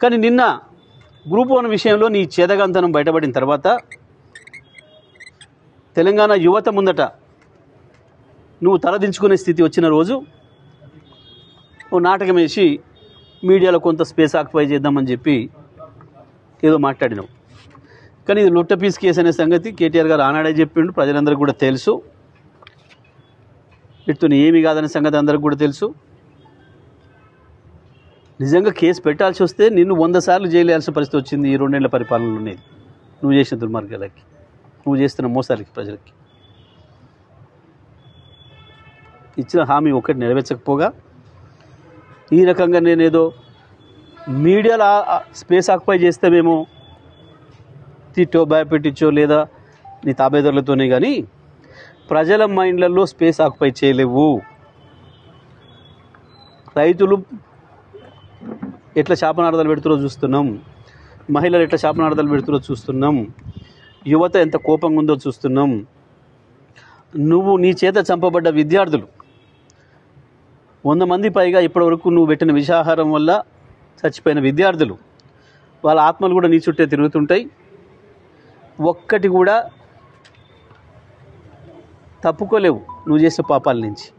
కానీ నిన్న గ్రూప్ 1 విషయంలో నీ చేదగంతనం బయటపడిన తర్వాత తెలంగాణ యువత ముందట నువ్వు తలదించుకునే స్థితి వచ్చిన రోజు ఓ నాటకం వేసి మీడియాలో కొంత స్పేస్ ఆక్యుపై చేద్దామని చెప్పి ఏదో మాట్లాడినావు. కానీ ఇది లొట్ట పీస్ కేసు అనే సంగతి కేటీఆర్ గారు ఆనాడే చెప్పిండు, ప్రజలందరికీ కూడా తెలుసు. వీటితో ఏమీ కాదనే సంగతి అందరికి కూడా తెలుసు. నిజంగా కేసు పెట్టాల్సి వస్తే నిన్ను 100 సార్లు జైలు వేయాల్సిన పరిస్థితి వచ్చింది ఈ 2 ఏళ్ల పరిపాలనలో ఉండేది. నువ్వు చేసిన దుర్మార్గాలకి, నువ్వు చేస్తున్న మోసాలకి, ప్రజలకి ఇచ్చిన హామీ ఒకటి నెరవేర్చకపోగా ఈ రకంగా నేనేదో మీడియాలో స్పేస్ ఆక్యుపై చేస్తేమేమో తిట్టో భయపెట్టించో లేదా నీ తాబేదారులతోనే కానీ ప్రజల మైండ్లలో స్పేస్ ఆక్యుపై చేయలేవు. రైతులు ఎట్లా శాపనార్థాలు పెడుతురో చూస్తున్నాం, మహిళలు ఎట్లా శాపనార్థాలు పెడుతురో చూస్తున్నాం, యువత ఎంత కోపంగా ఉందో చూస్తున్నాం. నువ్వు నీ చేత చంపబడ్డ విద్యార్థులు 100 మంది పైగా ఇప్పటివరకు నువ్వు పెట్టిన విషాహారం వల్ల చచ్చిపోయిన విద్యార్థులు, వాళ్ళ ఆత్మలు కూడా నీ చుట్టే తిరుగుతుంటాయి. ఒక్కటి కూడా తప్పుకోలేవు నువ్వు చేసిన పాపాల నుంచి.